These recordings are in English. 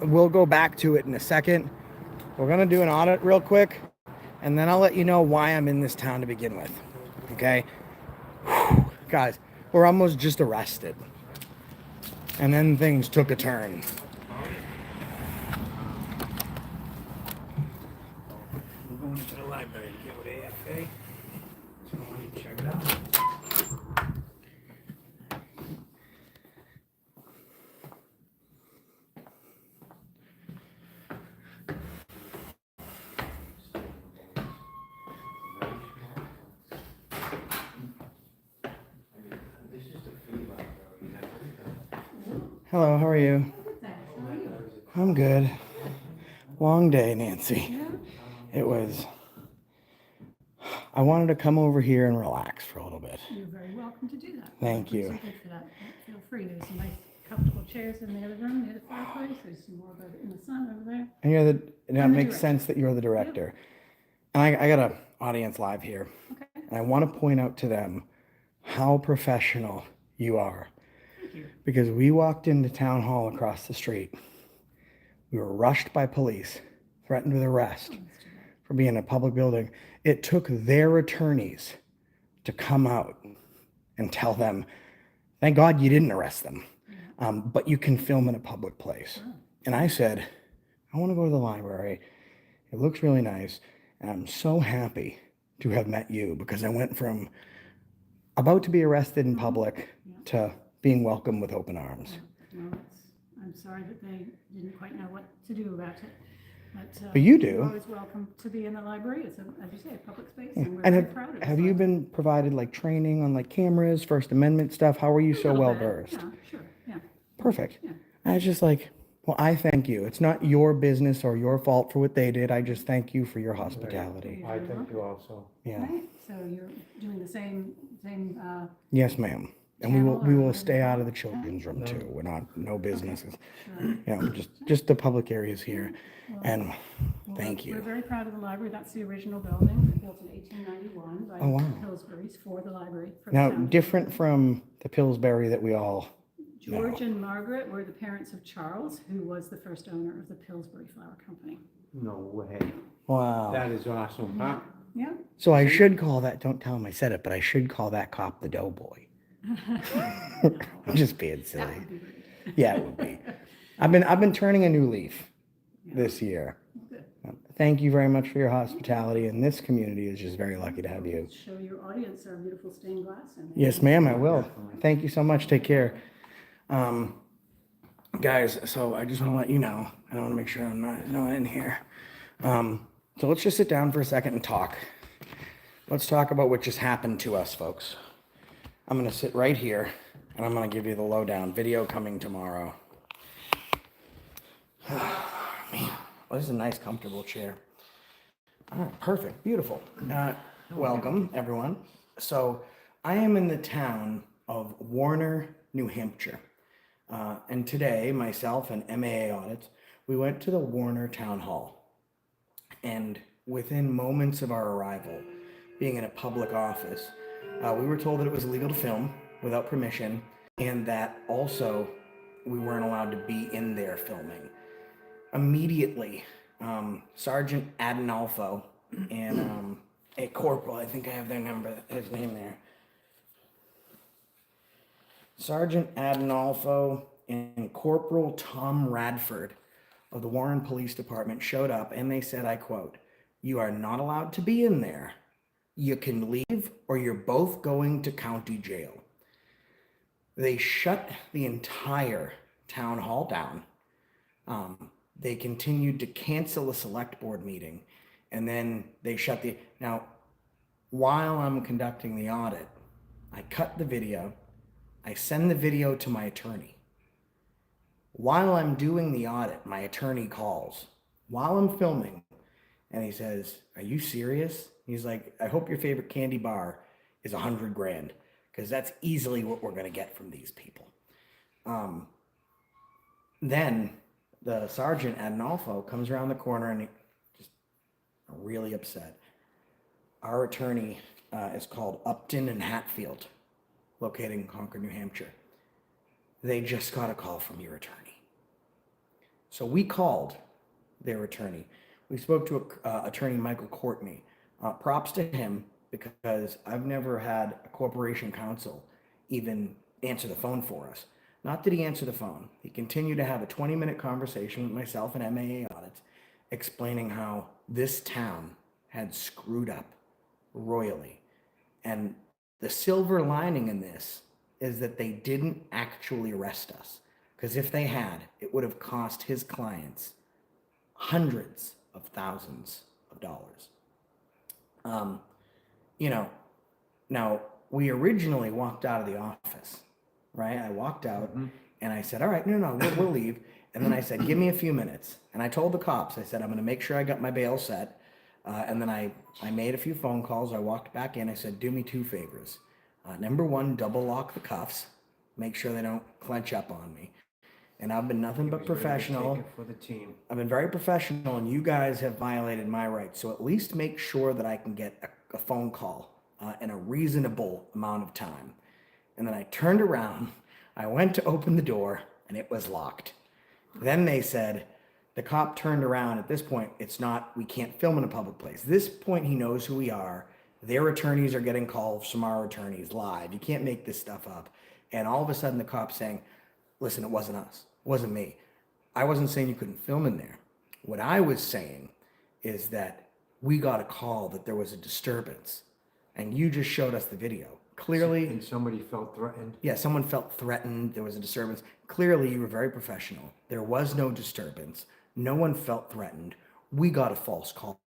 we'll go back to it in a second. We're going to do an audit real quick, and then I'll let you know why I'm in this town to begin with. Okay? Whew. Guys, we're almost just arrested. And then things took a turn. We're going to the library to get with AFA. So I want to check it out. Hello, how are you? I'm good. Long day, Nancy. It was. I wanted to come over here and relax for a little bit. You're very welcome to do that. Thank you. So good for that. Feel free. There's some nice comfortable chairs in the other room near the fireplace. There's some more in the sun over there. And you're the. And that I'm the makes director. sense that you're the director. And I got an audience live here. Okay. And I want to point out to them how professional you are. Thank you. Because we walked into town hall across the street. We were rushed by police, threatened with arrest for being in a public building. It took their attorneys to come out and tell them, thank God you didn't arrest them, but you can film in a public place. And I said, I want to go to the library. It looks really nice. And I'm so happy to have met you, because I went from about to be arrested in public to being welcomed with open arms. Well, I'm sorry that they didn't quite know what to do about it. But you do. You're always welcome to be in the library. It's, as you say, a public space, and we're And very proud of it. have you been provided like training on like cameras, First Amendment stuff? How are you so well versed? Yeah, sure. Yeah. Perfect. Yeah. I was just like, well, I thank you. It's not your business or your fault for what they did. I just thank you for your hospitality. I thank you also. Yeah. Right. So you're doing the same. Yes, ma'am. And we Channel will or stay out of the children's room too. We're not, no businesses. You know, just the public areas here. And thank We're you. very proud of the library. That's the original building, built in 1891 by Oh, wow. the Pillsburys for the library. For the Now, town. different from the Pillsbury that we all George and Margaret were the parents of Charles, who was the first owner of the Pillsbury Flower Company. No way. Wow. That is awesome, huh? Yeah. So I should call that, don't tell him I said it, but I should call that cop the doughboy. I'm just being That silly. would be great. Yeah, it would be. I've been turning a new leaf this year. Good. Thank you very much for your hospitality, and this community is just very lucky to have you. Show your audience our beautiful stained glass. And Yes, ma'am, I will. Thank you so much. Take care. Guys, so I just want to let you know, I want to make sure I'm not in here. So let's just sit down for a second and talk. Let's talk about what just happened to us, folks. I'm going to sit right here, and I'm going to give you the lowdown. Video coming tomorrow. Man, well, this is a nice, comfortable chair. All right, perfect, beautiful. Welcome, everyone. So I am in the town of Warner, New Hampshire. And today, myself and MAA Audit, we went to the Warner Town Hall. And within moments of our arrival, being in a public office, we were told that it was illegal to film without permission, and that also we weren't allowed to be in there filming. Immediately, Sergeant Adinolfo and a corporal, I think I have their number, his name there. Sergeant Adinolfo and Corporal Tom Radford of the Warren Police Department showed up, and they said, I quote, "You are not allowed to be in there. You can leave, or you're both going to county jail." They shut the entire town hall down. They continued to cancel a select board meeting, and then they shut the... Now, while I'm conducting the audit, I cut the video. I send the video to my attorney. While I'm doing the audit, my attorney calls while I'm filming, and he says, "Are you serious?" He's like, "I hope your favorite candy bar is $100 grand, because that's easily what we're going to get from these people." Then the Sergeant Adinolfo comes around the corner, and he's just really upset. Our attorney is called Upton and Hatfield, located in Concord, New Hampshire. They just got a call from your attorney. So we called their attorney. We spoke to attorney Michael Courtney. Props to him because I've never had a corporation counsel even answer the phone for us. Not that he answered the phone. He continued to have a 20-minute conversation with myself and MAA Audit explaining how this town had screwed up royally. And the silver lining in this is that they didn't actually arrest us. Because if they had, it would have cost his clients hundreds of thousands of dollars. You know, now we originally walked out of the office, right? I walked out and I said, all right, no, we'll leave. And then I said, give me a few minutes. And I told the cops, I said, I'm going to make sure I got my bail set. And then I made a few phone calls. I walked back in. I said, do me two favors. Number one, double lock the cuffs. Make sure they don't clench up on me. And I've been nothing but professional. For the team. I've been very professional, and you guys have violated my rights. So at least make sure that I can get a phone call in a reasonable amount of time. And then I turned around. I went to open the door, and it was locked. Then they said, the cop turned around. At this point, we can't film in a public place. At this point, he knows who we are. Their attorneys are getting calls from our attorneys live. You can't make this stuff up. And all of a sudden, the cop's saying, listen, it wasn't us. It wasn't me. I wasn't saying you couldn't film in there. What I was saying is that we got a call that there was a disturbance, and you just showed us the video. Clearly, And somebody felt threatened. yeah, someone felt threatened. There was a disturbance. Clearly, you were very professional. There was no disturbance. No one felt threatened. We got a false call.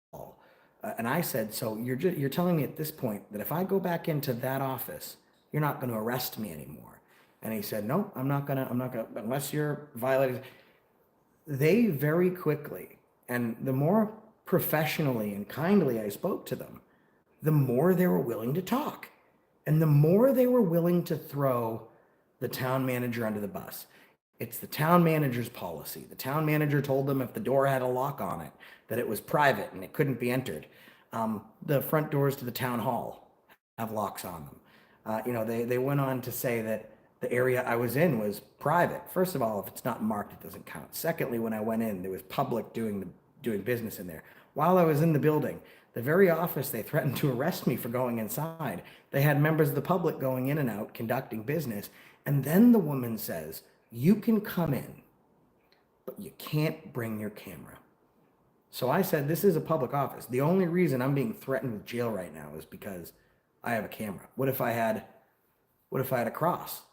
And I said, so you're telling me at this point that if I go back into that office, you're not going to arrest me anymore? And he said, no, I'm not gonna, unless you're violating. They very quickly, and the more professionally and kindly I spoke to them, the more they were willing to talk. And the more they were willing to throw the town manager under the bus. It's the town manager's policy. The town manager told them if the door had a lock on it, that it was private and it couldn't be entered. The front doors to the town hall have locks on them. They went on to say that the area I was in was private. First of all, if it's not marked, it doesn't count. Secondly, when I went in, there was public doing business in there. While I was in the building, the very office they threatened to arrest me for going inside, they had members of the public going in and out, conducting business. And then the woman says, you can come in, but you can't bring your camera. So I said, this is a public office. The only reason I'm being threatened with jail right now is because I have a camera. What if I had a cross?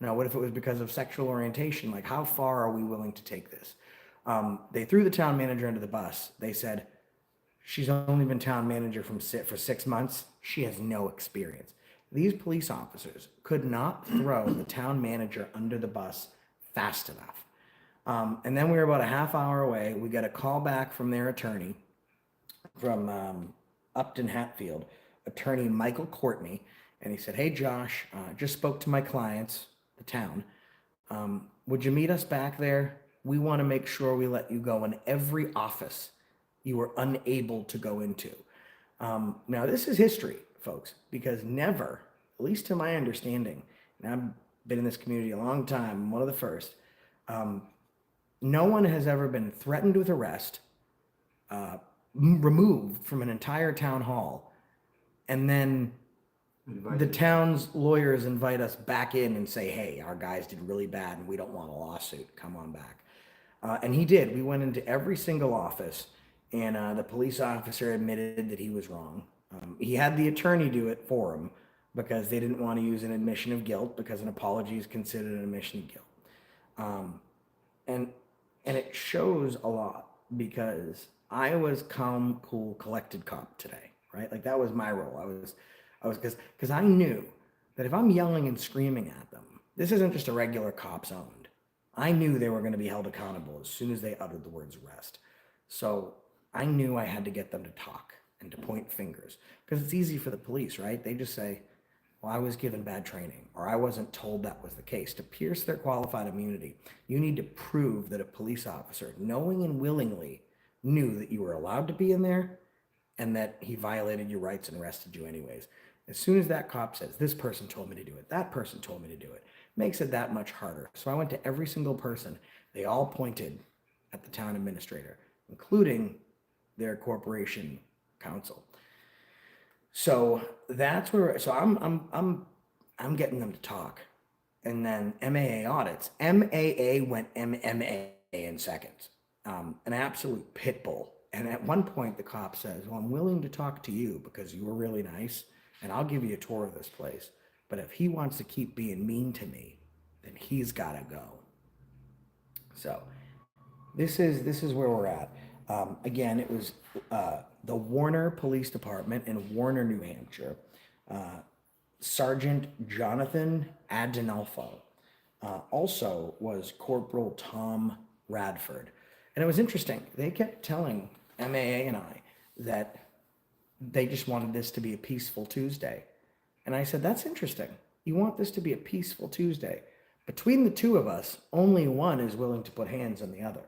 Now, what if it was because of sexual orientation? Like, how far are we willing to take this? They threw the town manager under the bus. They said, she's only been town manager for 6 months. She has no experience. These police officers could not throw the town manager under the bus fast enough. And then we were about a half hour away. We got a call back from their attorney from Upton Hatfield, attorney Michael Courtney. And he said, hey, Josh, just spoke to my clients, the town. Would you meet us back there? We want to make sure we let you go in every office you were unable to go into. Now, this is history, folks, because never, at least to my understanding, and I've been in this community a long time, I'm one of the first, no one has ever been threatened with arrest, removed from an entire town hall, and then the town's lawyers invite us back in and say, hey, our guys did really bad and we don't want a lawsuit. Come on back. And he did. We went into every single office, and the police officer admitted that he was wrong. He had the attorney do it for him because they didn't want to use an admission of guilt, because an apology is considered an admission of guilt. And it shows a lot, because I was calm, cool, collected cop today, right? Like, that was my role. I was because I knew that if I'm yelling and screaming at them, this isn't just a regular cops owned. I knew they were going to be held accountable as soon as they uttered the words arrest. So I knew I had to get them to talk and to point fingers, because it's easy for the police, right? They just say, well, I was given bad training, or I wasn't told that was the case. To pierce their qualified immunity, you need to prove that a police officer, knowing and willingly, knew that you were allowed to be in there and that he violated your rights and arrested you anyways. As soon as that cop says, this person told me to do it, that person told me to do it, makes it that much harder. So I went to every single person They all pointed at the town administrator, including their corporation counsel. So that's where. So I'm getting them to talk, and then MAA audits. MAA went MMA in seconds. An absolute pit bull. And at one point, the cop says, "Well, I'm willing to talk to you because you were really nice, and I'll give you a tour of this place. But if he wants to keep being mean to me, then he's got to go." So this is where we're at. Again, it was the Warner Police Department in Warner, New Hampshire. Sergeant Jonathan Adinolfo also was Corporal Tom Radford. And it was interesting. They kept telling MAA and I that they just wanted this to be a peaceful Tuesday. And I said, that's interesting. You want this to be a peaceful Tuesday. Between the two of us, only one is willing to put hands on the other.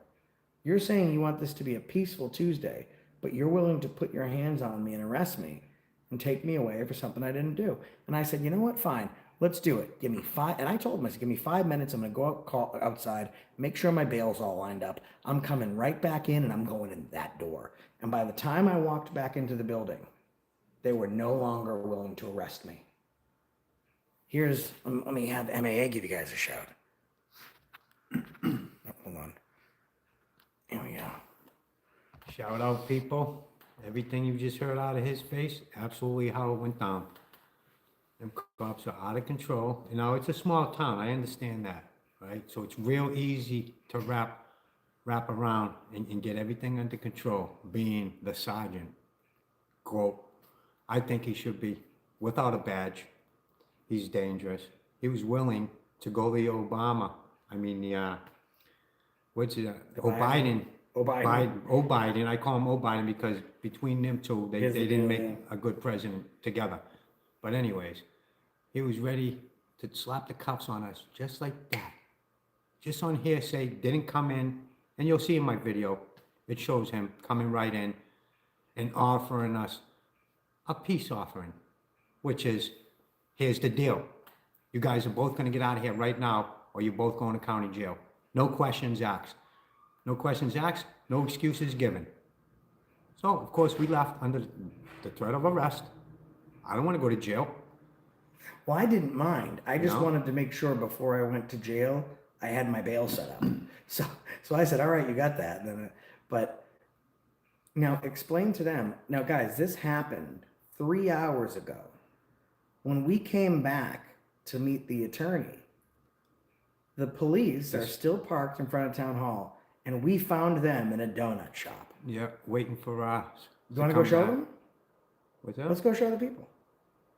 You're saying you want this to be a peaceful Tuesday, but you're willing to put your hands on me and arrest me and take me away for something I didn't do. And I said, you know what? Fine. Let's do it. Give me 5. And I told him, I said, give me 5 minutes. I'm going to go outside, make sure my bail's all lined up. I'm coming right back in and I'm going in that door. And by the time I walked back into the building, they were no longer willing to arrest me. Let me have MAA give you guys a shout. Oh, hold on. Here we go. Shout out, people. Everything you just heard out of his face, absolutely how it went down. Them cops are out of control. You know, it's a small town. I understand that, right? So it's real easy to wrap around and get everything under control. Being the sergeant, quote, I think he should be without a badge. He's dangerous. He was willing to go the Obama. O'Biden. O'Biden. I call him O'Biden because between them two, they didn't make a good president together. But anyways, he was ready to slap the cuffs on us just like that. Just on hearsay, didn't come in. And you'll see in my video, it shows him coming right in and offering us a peace offering, which is, here's the deal. You guys are both going to get out of here right now, or you're both going to county jail. No questions asked. No questions asked, no excuses given. So, of course, we left under the threat of arrest. I don't want to go to jail. Well, I didn't mind. I just wanted to make sure before I went to jail, I had my bail set up. So I said, all right, you got that. But now explain to them. Now, guys, this happened 3 hours ago. When we came back to meet the attorney, the police are still parked in front of town hall, and we found them in a donut shop. Yeah, waiting for us. You want to go show them? What's that? Let's go show the people.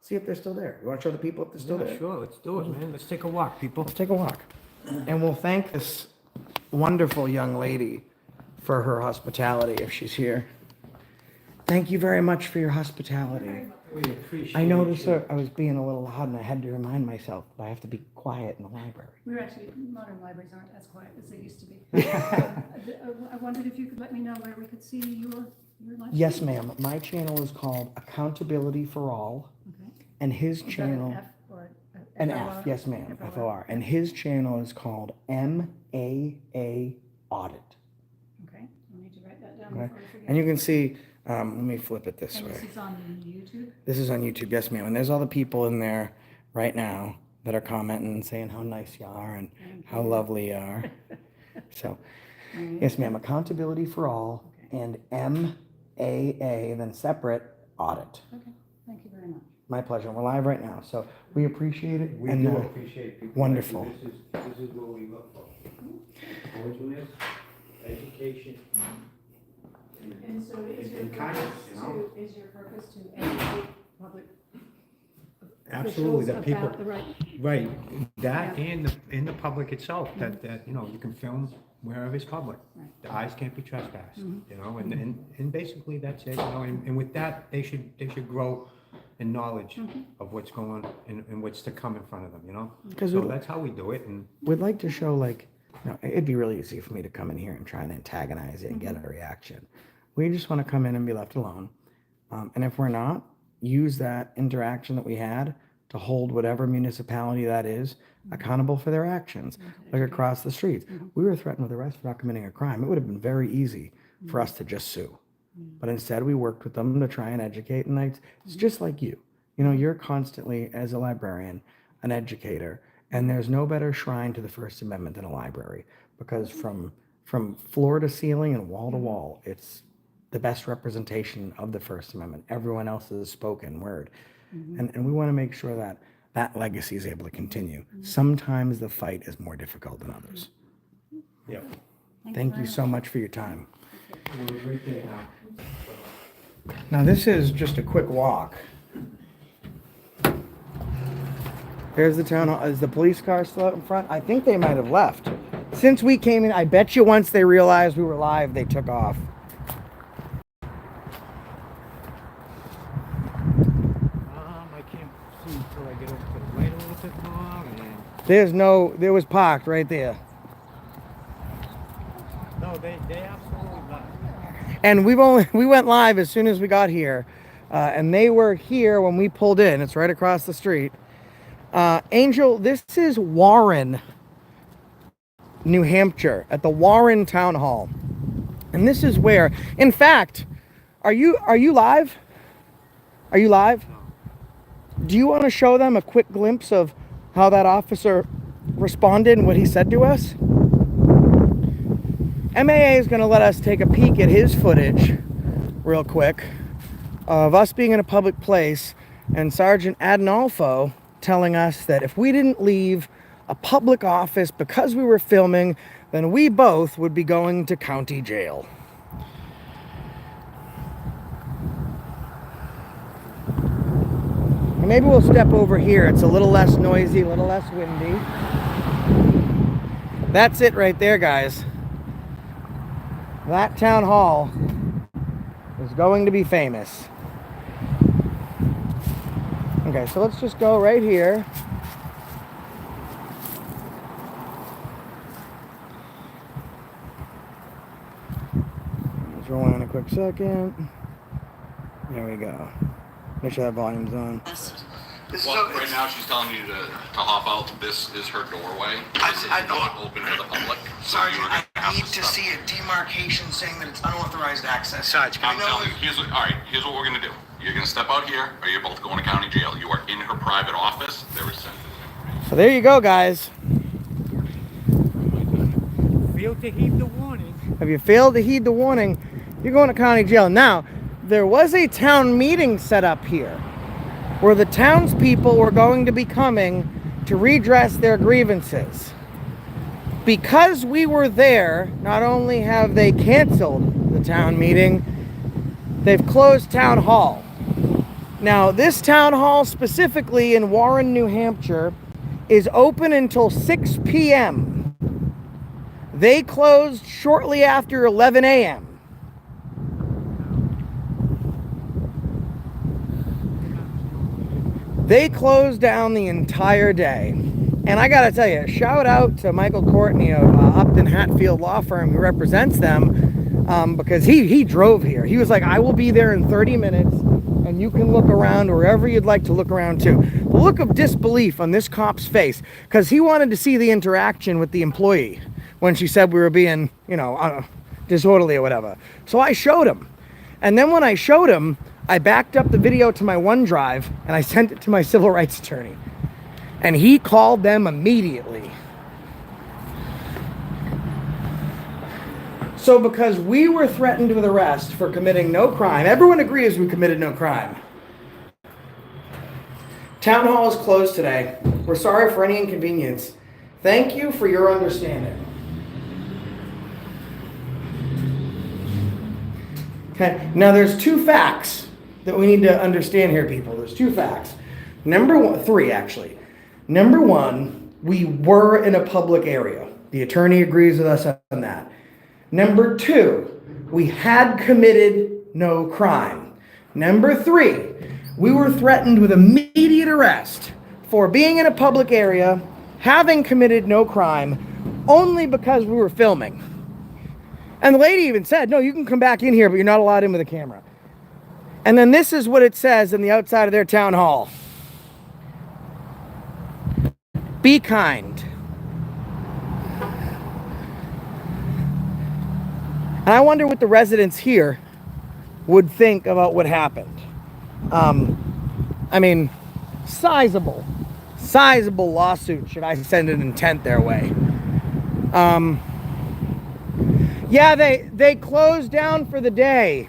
See if they're still there. You want to show the people if they're still there? Sure, let's do it, man. Let's take a walk, people. Let's take a walk. And we'll thank this wonderful young lady for her hospitality if she's here. Thank you very much for your hospitality. We appreciate I noticed you. I was being a little loud and I had to remind myself that I have to be quiet in the library. Modern libraries aren't as quiet as they used to be. I wondered if you could let me know where we could see your live Yes, stream. ma'am. My channel is called Accountability for All, Okay. and his Is that channel... an F or a An FOR? F, yes, ma'am, FOR. FOR. And his channel is called MAA Audit. Okay, I need to write that down Okay. before I forget. And you can see, let me flip it this And way. this is on YouTube? This is on YouTube, yes, ma'am. And there's all the people in there right now that are commenting and saying how nice you are and how lovely you are. So, yes, ma'am, Accountability for All and MAA, then separate Audit. Okay, thank you very much. My pleasure. We're live right now, so we appreciate it. We and, do appreciate people. wonderful. This is what we look for. Cordialness, education. And so is your And kindness, purpose is your purpose to educate public Absolutely, officials that people, about the right? right, that and the public itself, that, you can film wherever it's public. Right. The eyes can't be trespassed, and basically that's it, and with that, they should grow in knowledge of what's going on and what's to come in front of them, 'Cause So we- that's how we do it, and We'd like to show it'd be really easy for me to come in here and try and antagonize it and get a reaction. We just want to come in and be left alone. And if we're not, use that interaction that we had to hold whatever municipality that is accountable for their actions. Like across the streets, we were threatened with arrest for not committing a crime. It would have been very easy for us to just sue. But instead, we worked with them to try and educate. And it's just like you. You know, you're constantly, as a librarian, an educator. And there's no better shrine to the First Amendment than a library. Because from floor to ceiling and wall to wall, it's the best representation of the First Amendment. Everyone else is a spoken word. And we want to make sure that that legacy is able to continue. Sometimes the fight is more difficult than others. Yeah. Thank you so much for your time. Now this is just a quick walk. There's the town hall. Is the police car still out in front? I think they might have left. Since we came in, I bet you once they realized we were live, they took off. I can't see until I get over to the light a little bit more. There was parked right there. No, they absolutely left. And we went live as soon as we got here. And they were here when we pulled in. It's right across the street. Angel, this is Warren, New Hampshire, at the Warren Town Hall. And this is where, in fact, are you live? Are you live? Do you want to show them a quick glimpse of how that officer responded and what he said to us? MAA is going to let us take a peek at his footage real quick of us being in a public place and Sergeant Adinolfo telling us that if we didn't leave a public office because we were filming, then we both would be going to county jail. And maybe we'll step over here. It's a little less noisy, a little less windy. That's it right there, guys. That town hall is going to be famous. Okay, so let's just go right here. Let's roll in a quick second. There we go. Make sure that volume's on. Well, right now she's telling you to hop out. This is her doorway. This is not open to the public. Sorry, you're I gonna have need to stop. see a demarcation saying that it's unauthorized access. Sarge, I'm telling you, here's what we're gonna do. You're gonna step out here, or you're both going to county jail. You are in her private office. There is sensitive information. So there you go, guys. fail to heed the warning. If you fail to heed the warning, you're going to county jail. Now, there was a town meeting set up here where the townspeople were going to be coming to redress their grievances. Because we were there, not only have they canceled the town meeting, they've closed town hall. Now, this town hall specifically in Warren, New Hampshire, is open until 6 p.m. They closed shortly after 11 a.m. They closed down the entire day. And I gotta tell you, shout out to Michael Courtney of Upton Hatfield Law Firm who represents them, because he drove here. He was like, I will be there in 30 minutes and you can look around wherever you'd like to look around to. The look of disbelief on this cop's face, because he wanted to see the interaction with the employee when she said we were being, disorderly or whatever. So I showed him. And then when I showed him, I backed up the video to my OneDrive and I sent it to my civil rights attorney. And he called them immediately. So because we were threatened with arrest for committing no crime, everyone agrees we committed no crime. Town hall is closed today. We're sorry for any inconvenience. Thank you for your understanding. Okay, now there's two facts that we need to understand here, people. There's two facts. Three actually. Number one, we were in a public area. The attorney agrees with us on that. Number two, we had committed no crime. Number three, we were threatened with immediate arrest for being in a public area, having committed no crime, only because we were filming. And the lady even said, no, you can come back in here, but you're not allowed in with a camera. And then this is what it says in the outside of their town hall. Be kind. And I wonder what the residents here would think about what happened. I mean, sizable lawsuit should I send an intent their way. Yeah, they closed down for the day.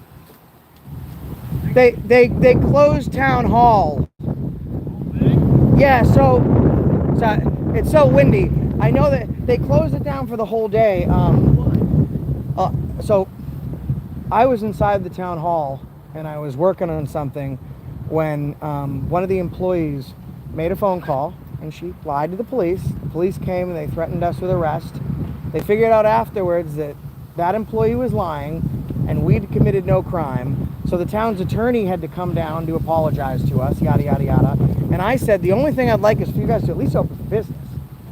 They closed town hall. Yeah, so it's so windy. I know that they closed it down for the whole day. So I was inside the town hall and I was working on something when one of the employees made a phone call and she lied to the police. The police came and they threatened us with arrest. They figured out afterwards that that employee was lying and we'd committed no crime. So the town's attorney had to come down to apologize to us, yada, yada, yada. And I said, the only thing I'd like is for you guys to at least open for business.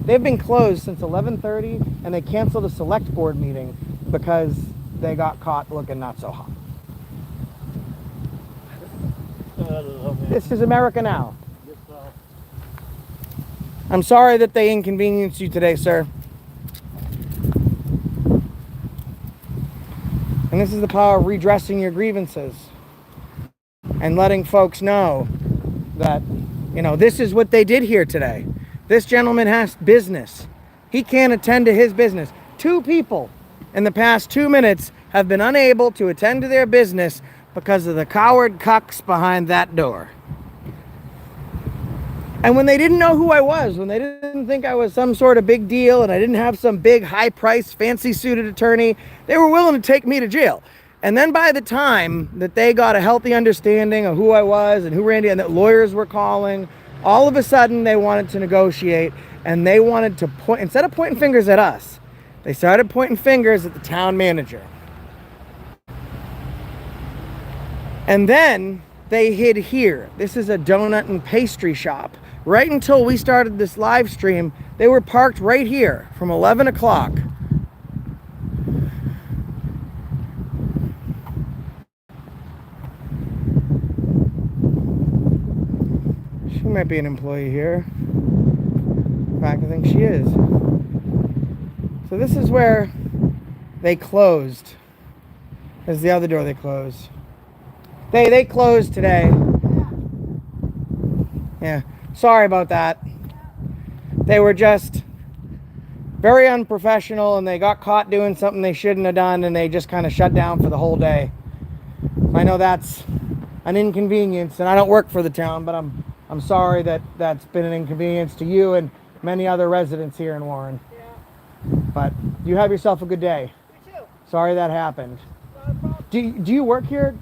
They've been closed since 11:30 and they canceled a select board meeting because they got caught looking not so hot. This is America now. I'm sorry that they inconvenienced you today, sir. And this is the power of redressing your grievances and letting folks know that, you know, this is what they did here today. This gentleman has business. He can't attend to his business. 2 people in the past 2 minutes have been unable to attend to their business because of the coward cucks behind that door. And when they didn't know who I was, when they didn't think I was some sort of big deal and I didn't have some big high-priced, fancy-suited attorney, they were willing to take me to jail. And then by the time that they got a healthy understanding of who I was and who Randy and that lawyers were calling, all of a sudden they wanted to negotiate and they wanted to point, instead of pointing fingers at us, they started pointing fingers at the town manager. And then they hid here. This is a donut and pastry shop. Right until we started this live stream, they were parked right here from 11 o'clock. She might be an employee here. In fact, I think she is. So this is where they closed. There's the other door they closed. They closed today. Yeah, sorry about that. They were just very unprofessional and they got caught doing something they shouldn't have done and they just kind of shut down for the whole day. I know that's an inconvenience and I don't work for the town, but I'm sorry that that's been an inconvenience to you and many other residents here in Warren. Yeah, But you have yourself a good day. you too. Sorry that happened. Not a problem. Do you work here?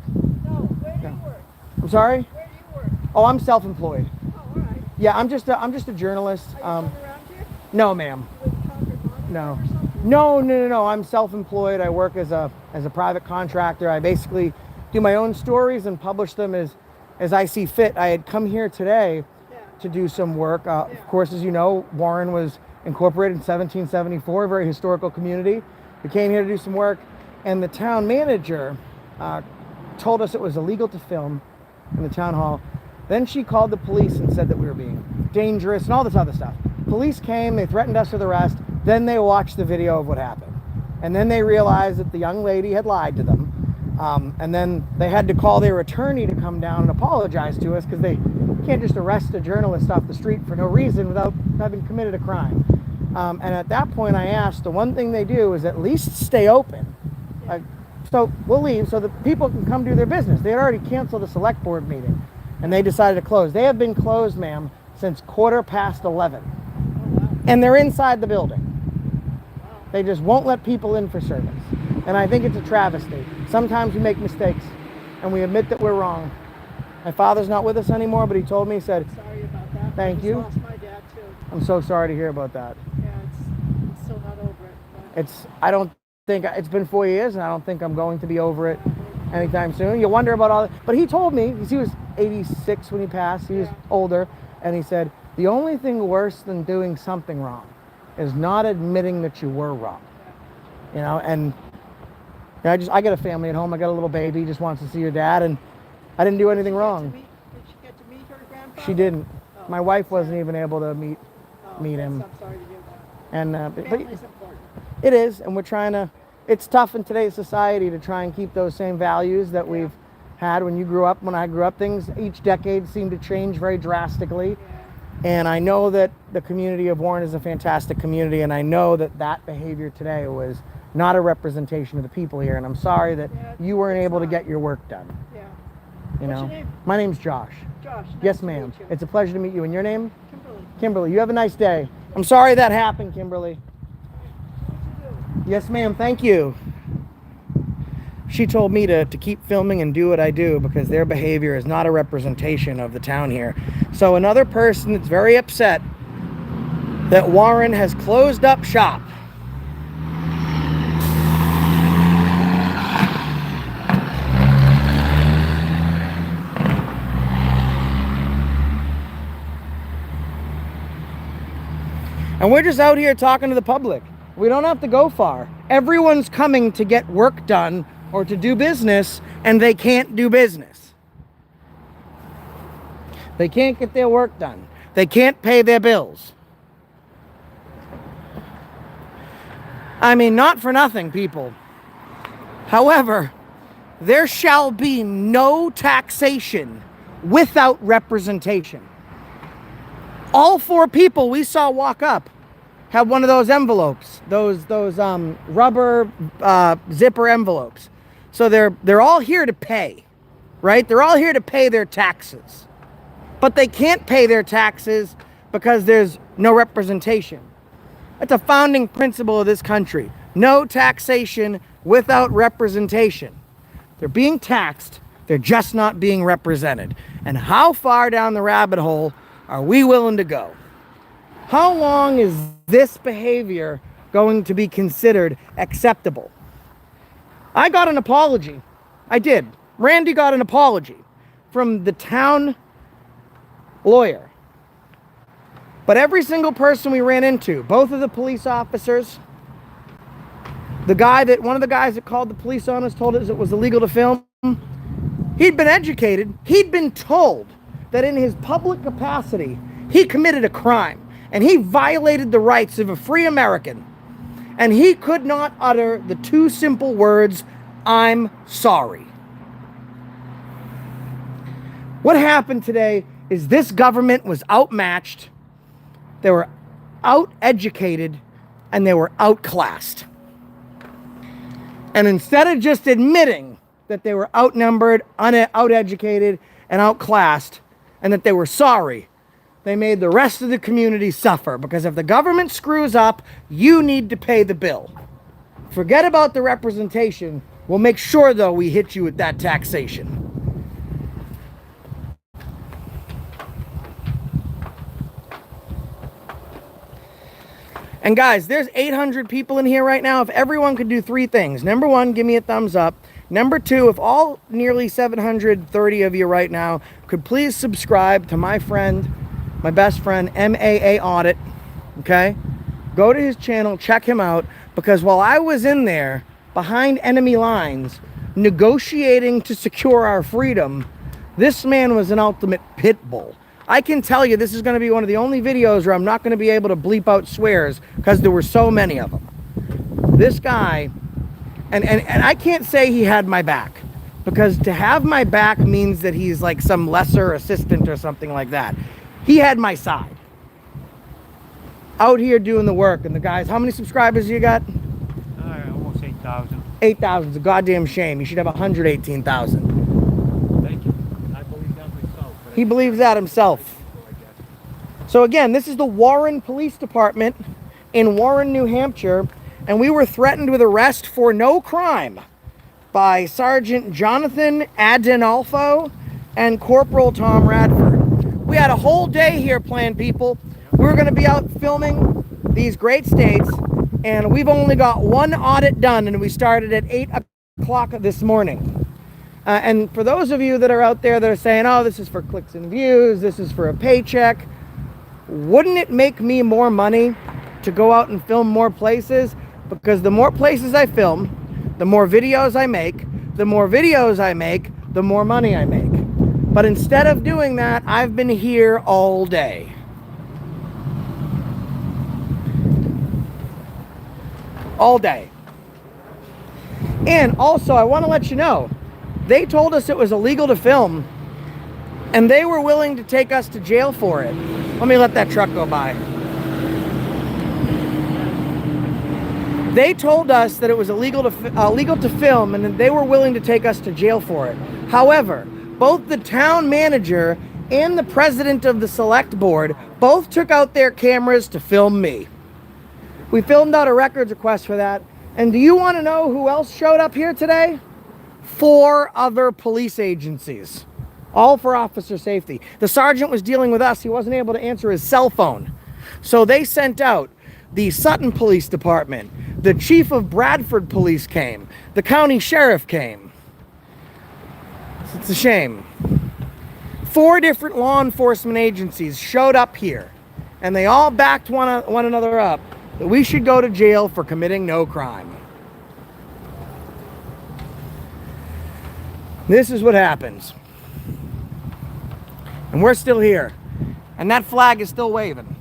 No, where do you work? I'm sorry? Where do you work? Oh, I'm self-employed. Oh, all right. Yeah, I'm just a journalist. Are you from around here? No, ma'am. With Concord Monitor No. or something? No. I'm self-employed. I work as a private contractor. I basically do my own stories and publish them as I see fit. I had come here today Yeah. to do some work. Of course, as you know, Warren was incorporated in 1774, a very historical community. We came here to do some work, and the town manager told us it was illegal to film in the town hall. Then she called the police and said that we were being dangerous and all this other stuff. Police came, they threatened us with arrest, then they watched the video of what happened. And then they realized that the young lady had lied to them. And then they had to call their attorney to come down and apologize to us because they can't just arrest a journalist off the street for no reason without having committed a crime. And at that point I asked, the one thing they do is at least stay open. So we'll leave so that people can come do their business. They had already canceled a select board meeting and they decided to close. They have been closed, ma'am, since 11:15. And they're inside the building. They just won't let people in for service. And I think it's a travesty. Sometimes we make mistakes and we admit that we're wrong. My father's not with us anymore, but he told me, he said, Sorry about that. Thank I just you. lost my dad too. I'm so sorry to hear about that. Yeah, I'm still not over it. I don't think, it's been 4 years and I don't think I'm going to be over it anytime soon. You wonder about all that. But he told me, because he was 86 when he passed, he was older, and he said, the only thing worse than doing something wrong is not admitting that you were wrong. You know, and I got a family at home. I got a little baby, just wants to see her dad, and I didn't do anything wrong. Did she get to meet her grandfather? She didn't. My wife wasn't even able to meet Oh, meet him. I'm sorry to hear that. And Family's important. it is, and we're trying to. It's tough in today's society to try and keep those same values that we've had when you grew up. When I grew up, things each decade seem to change very drastically. Yeah. And I know that the community of Warren is a fantastic community, and I know that that behavior today was not a representation of the people here. And I'm sorry that you weren't able to get your work done. Yeah. You What's know, your name? my name's Josh. Josh. Nice Yes, to ma'am. meet you. It's a pleasure to meet you. And your name? Kimberly. Kimberly. You have a nice day. I'm sorry that happened, Kimberly. Yes, ma'am. Thank you. She told me to keep filming and do what I do because their behavior is not a representation of the town here. So another person that's very upset that Warren has closed up shop. And we're just out here talking to the public. We don't have to go far. Everyone's coming to get work done or to do business, and they can't do business. They can't get their work done. They can't pay their bills. I mean, not for nothing, people. However, there shall be no taxation without representation. All four people we saw walk up have one of those envelopes, those rubber zipper envelopes. So they're all here to pay, right? They're all here to pay their taxes. But they can't pay their taxes because there's no representation. That's a founding principle of this country. No taxation without representation. They're being taxed, they're just not being represented. And how far down the rabbit hole are we willing to go? How long is this behavior going to be considered acceptable? I got an apology. I did. Randy got an apology from the town lawyer. But every single person we ran into, both of the police officers, one of the guys that called the police on us told us it was illegal to film. He'd been educated. He'd been told that in his public capacity, he committed a crime and he violated the rights of a free American. And he could not utter the two simple words, "I'm sorry." What happened today is this government was outmatched, they were out-educated, and they were outclassed. And instead of just admitting that they were outnumbered, out-educated, and outclassed, and that they were sorry, they made the rest of the community suffer, because if the government screws up, you need to pay the bill. Forget about the representation. We'll make sure, though, we hit you with that taxation. And guys, there's 800 people in here right now. If everyone could do three things. Number one, give me a thumbs up. Number two, if all nearly 730 of you right now could please subscribe to my friend, my best friend, MAA Audit, okay? Go to his channel, check him out, because while I was in there behind enemy lines negotiating to secure our freedom, this man was an ultimate pit bull. I can tell you this is going to be one of the only videos where I'm not going to be able to bleep out swears because there were so many of them. This guy, and I can't say he had my back, because to have my back means that he's like some lesser assistant or something like that. He had my side. Out here doing the work, and the guys, how many subscribers you got? Almost 8,000. 8,000 is a goddamn shame. You should have 118,000. Thank you. I believe that myself. He believes that himself. So again, this is the Warren Police Department in Warren, New Hampshire, and we were threatened with arrest for no crime by Sergeant Jonathan Adinolfo and Corporal Tom Radford. We had a whole day here planned, people. We were going to be out filming these great states, and we've only got one audit done, and we started at 8 o'clock this morning. And for those of you that are out there that are saying, oh, this is for clicks and views, this is for a paycheck, wouldn't it make me more money to go out and film more places? Because the more places I film, the more videos I make, the more videos I make, the more money I make. But instead of doing that, I've been here all day. all day. And also, I want to let you know, they told us it was illegal to film, and they were willing to take us to jail for it. Let me let that truck go by. They told us that it was illegal to film, and that they were willing to take us to jail for it. However, both the town manager and the president of the select board both took out their cameras to film me. We filmed out a records request for that. And do you want to know who else showed up here today? 4 other police agencies, all for officer safety. The sergeant was dealing with us. He wasn't able to answer his cell phone. So they sent out the Sutton Police Department. The chief of Bradford Police came. The county sheriff came. It's a shame. 4 different law enforcement agencies showed up here, and they all backed one another up that we should go to jail for committing no crime. This is what happens. And we're still here. And that flag is still waving.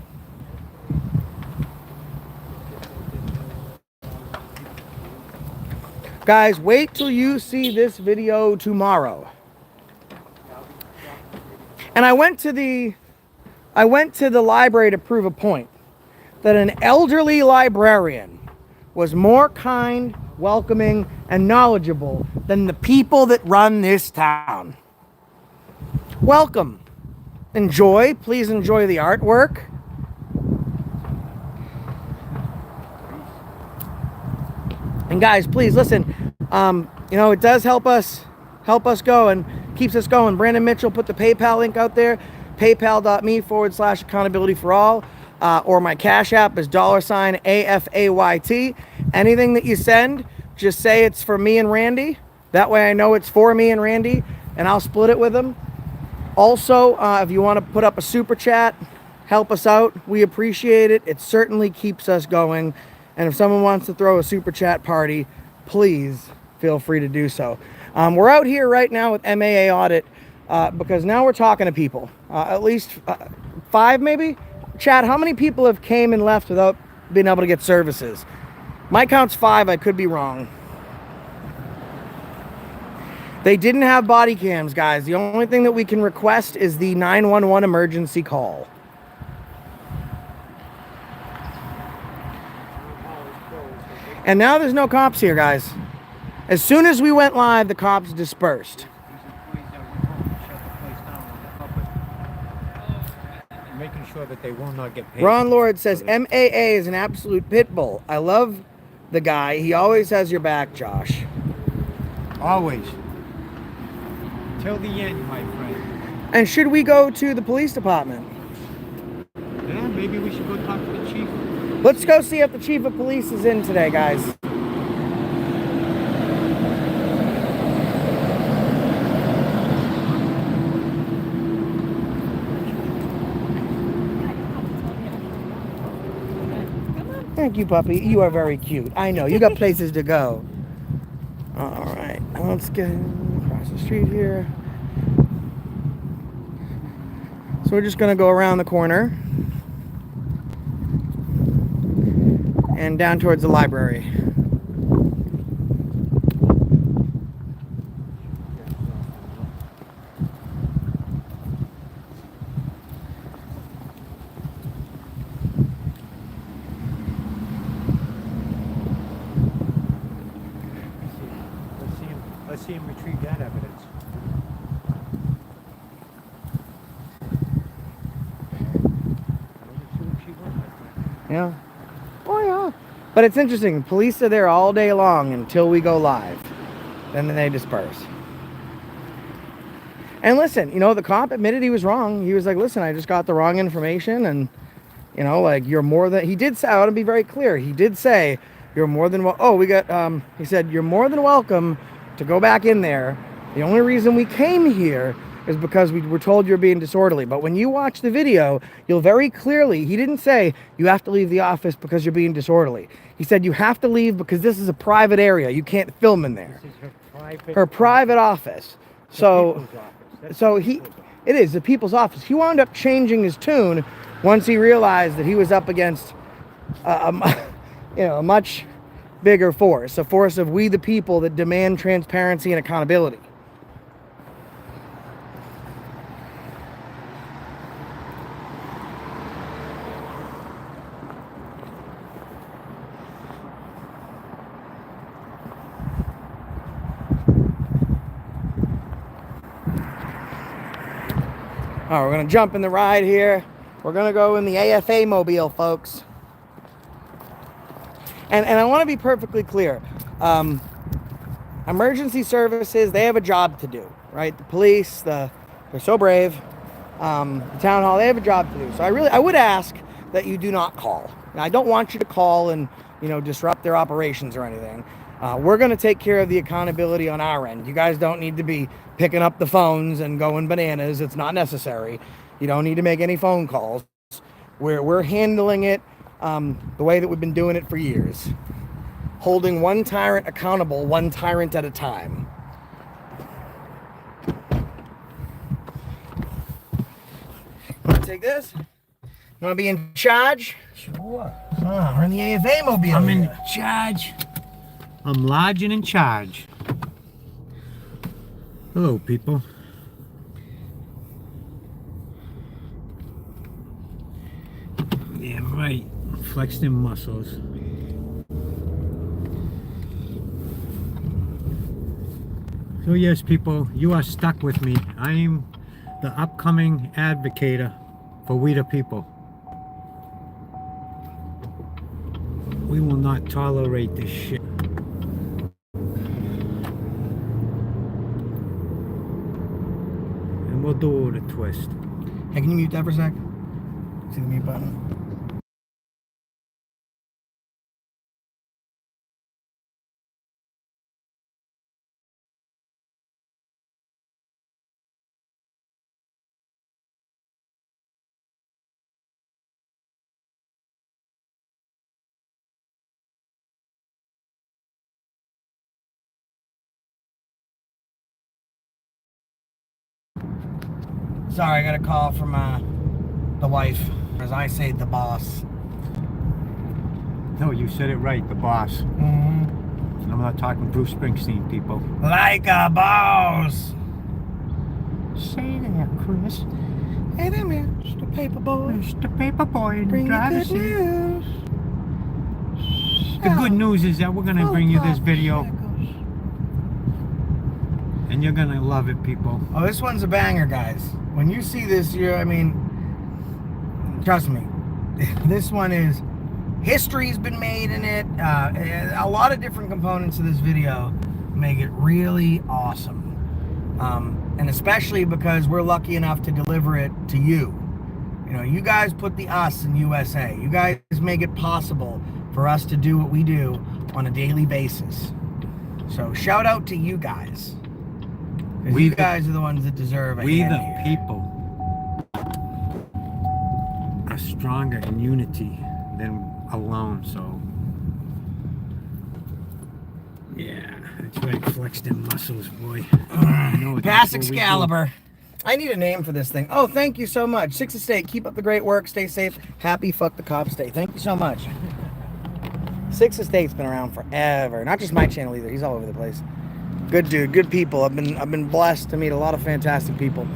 Guys, wait till you see this video tomorrow. And I went to the library to prove a point. That an elderly librarian was more kind, welcoming, and knowledgeable than the people that run this town. Welcome. Enjoy. Please enjoy the artwork. And guys, please listen. It does help us go and keeps us going. Brandon Mitchell put the PayPal link out there. PayPal.me/accountability for all. Or my Cash App is $AFAYT. Anything that you send, just say it's for me and Randy. That way I know it's for me and Randy, and I'll split it with them. Also, if you want to put up a super chat, help us out. We appreciate it. It certainly keeps us going. And if someone wants to throw a super chat party, please feel free to do so. We're out here right now with MAA Audit because now we're talking to people. At least 5 maybe? Chad, how many people have came and left without being able to get services? My count's 5, I could be wrong. They didn't have body cams, guys. The only thing that we can request is the 911 emergency call. And now there's no cops here, guys. As soon as we went live, the cops dispersed. Making sure that they will not get paid. Ron Lord says, MAA is an absolute pit bull. I love the guy. He always has your back, Josh. Always. Till the end, my friend. And should we go to the police department? Yeah, maybe we should go talk to the chief. Let's go see if the chief of police is in today, guys. Thank you, puppy. You are very cute. I know. You got places to go. All right. Let's get across the street here. So we're just going to go around the corner and down towards the library. Let's see him retrieve that evidence. Yeah. Oh, yeah. But it's interesting. Police are there all day long until we go live. Then they disperse. And listen, the cop admitted he was wrong. He was like, listen, I just got the wrong information. And, you're more than... He did say, I want to be very clear. He did say, you're more than... he said, you're more than welcome to go back in there. The only reason we came here is because we were told you're being disorderly. But when you watch the video, you'll very clearly, he didn't say you have to leave the office because you're being disorderly. He said you have to leave because this is a private area. You can't film in there. This is Her private office. So it is the people's office. He wound up changing his tune once he realized that he was up against a much bigger force, a force of we the people that demand transparency and accountability. All right, we're gonna jump in the ride here. We're gonna go in the AFA mobile, folks. And I want to be perfectly clear. Emergency services, they have a job to do, right? The police, they're so brave. The town hall, they have a job to do. So I would ask that you do not call. Now, I don't want you to call and, disrupt their operations or anything. We're going to take care of the accountability on our end. You guys don't need to be picking up the phones and going bananas. It's not necessary. You don't need to make any phone calls. We're handling it the way that we've been doing it for years. Holding one tyrant accountable, one tyrant at a time. Want to take this? You want to be in charge? Sure. Oh, we're in the AFA mobile. I'm in charge. I'm large and in charge. Hello, people. Yeah, right. Flex them muscles. So yes, people, you are stuck with me. I am the upcoming advocate for we the people. We will not tolerate this shit. And we'll do it a twist. Hey, can you mute that for a sec? See the mute button? Sorry, I got a call from the wife, as I say, the boss. No, you said it right, the boss. Mm-hmm. I'm not talking Bruce Springsteen, people. Like a boss. Say that, Chris. Hey there, man. It's the paper boy. It's the paper boy in the Bring the driver's good seat. news. The good news is that we're gonna bring you this video, and you're gonna love it, people. Oh, this one's a banger, guys. When you see this, trust me, this one is, history's been made in it. A lot of different components of this video make it really awesome. And especially because we're lucky enough to deliver it to you. You guys put the us in USA. You guys make it possible for us to do what we do on a daily basis. So shout out to you guys. You guys are the ones that deserve it. We the people are stronger in unity than alone, so yeah, that's right, flex them muscles, boy. I know it, Pass that's what we do. Excalibur. I need a name for this thing. Oh, thank you so much. Sixth Estate, keep up the great work. Stay safe. Happy fuck the cops day. Thank you so much. Sixth Estate's been around forever. Not just my channel either. He's all over the place. Good dude, good people. I've been blessed to meet a lot of fantastic people.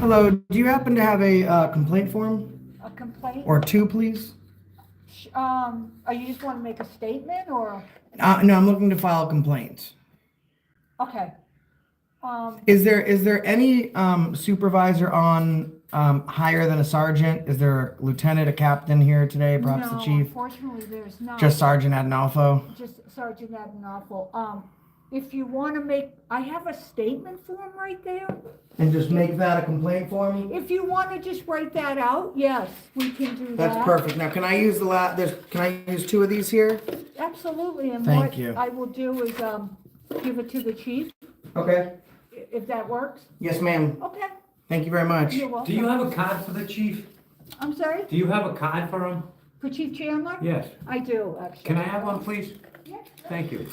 Hello, do you happen to have a complaint form? A complaint? Or two, please? Are you just want to make a statement or? No, I'm looking to file a complaint. Okay. Is there any supervisor on higher than a sergeant? Is there a lieutenant, a captain here today, perhaps the No, chief? unfortunately, there's not. Just Sergeant Adinolfo? Just Sergeant Adinolfo. If you want to make, I have a statement form right there. And just make that a complaint form? If you want to just write that out, yes, we can do that. That's perfect. Now, can I use can I use two of these here? Absolutely, and Thank what you. I will do is, give it to the chief, Okay. if that works. Yes, ma'am. Okay, Thank you very much. you're welcome. Do you have a card for the chief? I'm sorry, Do you have a card for him? for Chief Chandler? Yes. I do, actually. Can I have one, please? Yeah. Thank you.